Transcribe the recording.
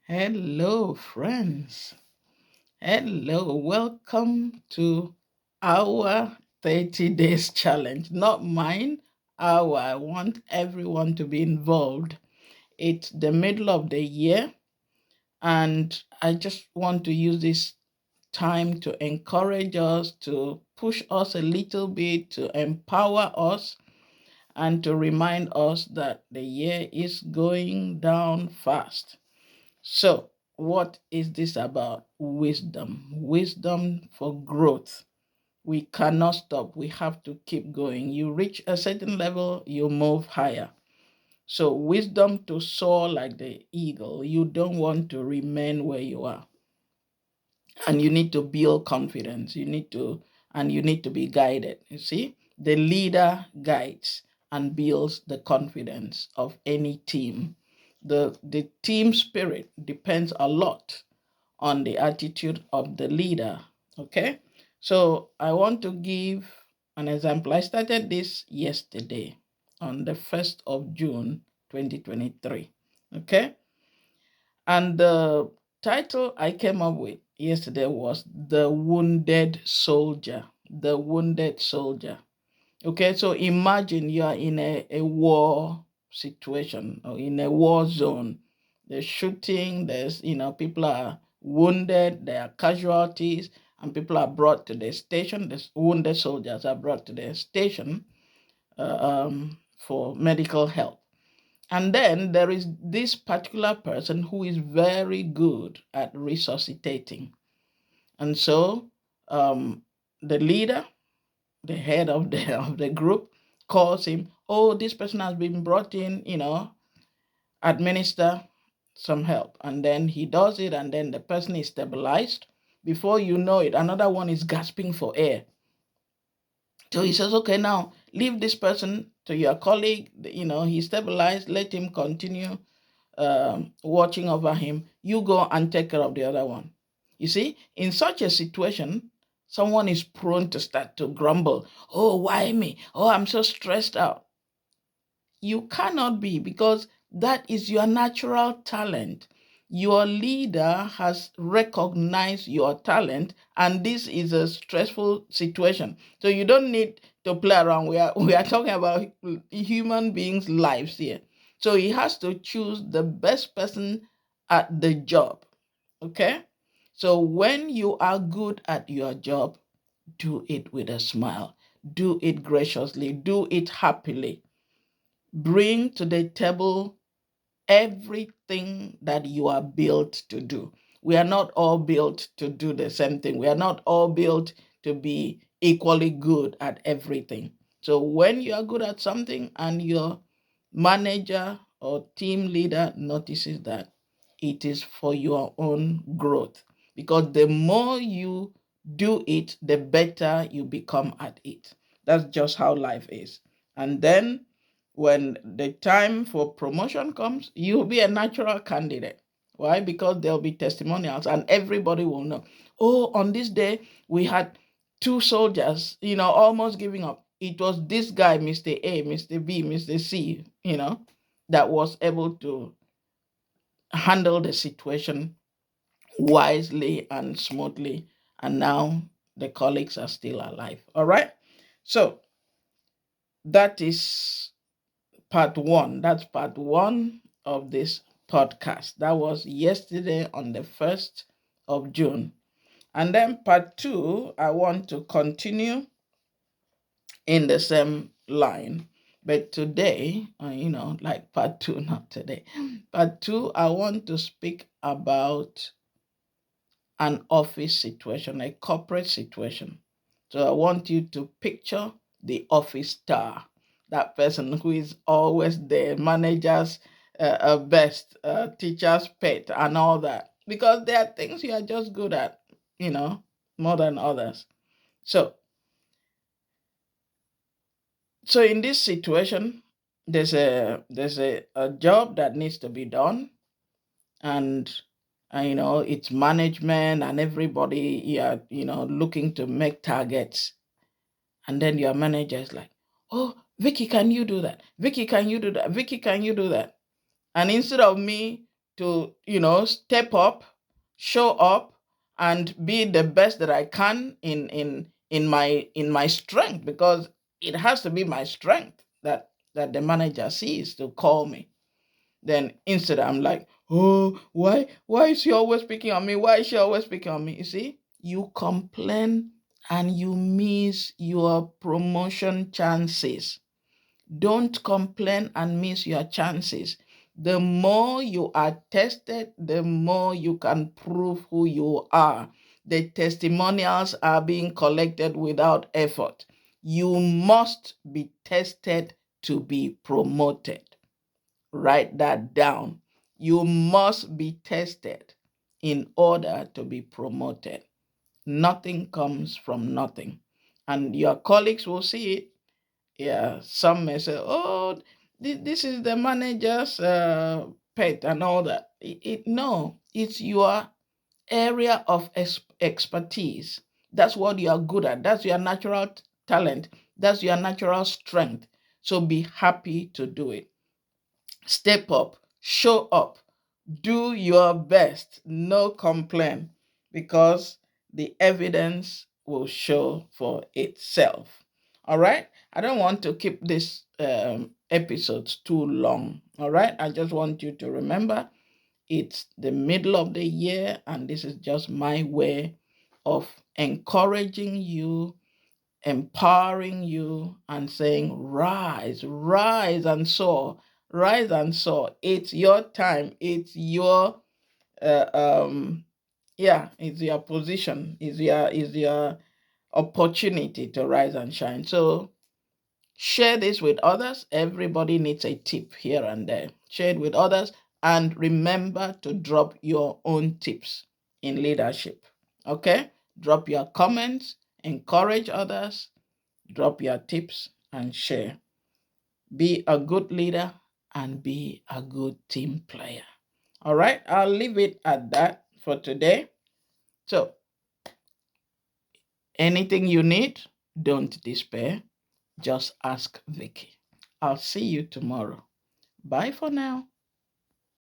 Hello, friends. Hello, welcome to our 30 days challenge. Not mine, our. I want everyone to be involved. It's the middle of the year, and I just want to use this time to encourage us, to push us a little bit, to empower us, and to remind us that the year is going down fast. So, what is this about? Wisdom. Wisdom for growth. We cannot stop. We have to keep going. You reach a certain level, you move higher. So, wisdom to soar like the eagle. You don't want to remain where you are. And you need to build confidence. You need to be guided. You see, the leader guides and builds the confidence of any team. The team spirit depends a lot on the attitude of the leader. Okay, so I want to give an example. I started this yesterday on the 1st of June 2023. Okay, and the title I came up with yesterday was The Wounded Soldier. The Wounded Soldier. Okay, so imagine you are in a war situation or in a war zone. There's shooting, people are wounded, there are casualties, and people are brought to the station. The wounded soldiers are brought to the station for medical help. And then there is this particular person who is very good at resuscitating. And so the leader, the head of the of the group, calls him. Oh, this person has been brought in. Administer some help, and then he does it, and then the person is stabilized. Before you know it, another one is gasping for air. So he says, okay, now leave this person to your colleague. He's stabilized. Let him continue watching over him. You go and take care of the other one. You see, in such a situation, someone is prone to start to grumble. Oh, why me? Oh, I'm so stressed out. You cannot be, because that is your natural talent. Your leader has recognized your talent, and this is a stressful situation. So you don't need to play around. We are talking about human beings' lives here. So he has to choose the best person at the job. Okay? So when you are good at your job, do it with a smile. Do it graciously. Do it happily. Bring to the table everything that you are built to do. We are not all built to do the same thing. We are not all built to be equally good at everything. So when you are good at something and your manager or team leader notices that, it is for your own growth. Because the more you do it, the better you become at it. That's just how life is. And then when the time for promotion comes, you'll be a natural candidate. Why? Because there'll be testimonials and everybody will know. Oh, on this day, we had two soldiers, almost giving up. It was this guy, Mr. A, Mr. B, Mr. C, that was able to handle the situation wisely and smoothly. And now the colleagues are still alive. All right. So that is part one. That's part one of this podcast. That was yesterday on the 1st of June. And then part two, I want to continue in the same line. But today, like part two, not today. Part two, I want to speak about an office situation, a corporate situation. So I want you to picture the office star, that person who is always there, manager's best, teacher's pet, and all that. Because there are things you are just good at, more than others. So in this situation, there's a job that needs to be done, and it's management and everybody, looking to make targets. And then your manager is like, oh, Vicky, can you do that? Vicky, can you do that? Vicky, can you do that? And instead of me to, step up, show up, and be the best that I can in my strength, because it has to be my strength that the manager sees to call me. Then instead I'm like, oh, why is she always picking on me? Why is she always picking on me? You see, you complain and you miss your promotion chances. Don't complain and miss your chances. The more you are tested, the more you can prove who you are. The testimonials are being collected without effort. You must be tested to be promoted. Write that down. You must be tested in order to be promoted. Nothing comes from nothing. And your colleagues will see it. Yeah, some may say, oh, this is the manager's pet and all that. No, it's your area of expertise. That's what you are good at. That's your natural talent. That's your natural strength. So be happy to do it. Step up, show up, do your best, no complaint, because the evidence will show for itself. All right. I don't want to keep this episodes too long. All right. I just want you to remember it's the middle of the year, and this is just my way of encouraging you, empowering you, and saying, rise, rise and soar, rise and soar. It's your time. It's your, uh, um, it's your position. Is your opportunity to rise and shine. So share this with others. Everybody needs a tip here and there. Share it with others, and remember to drop your own tips in leadership. Okay? Drop your comments, encourage others, drop your tips, and share. Be a good leader and be a good team player. All right, I'll leave it at that for today. So, anything you need, don't despair. Just ask Vicky. I'll see you tomorrow. Bye for now.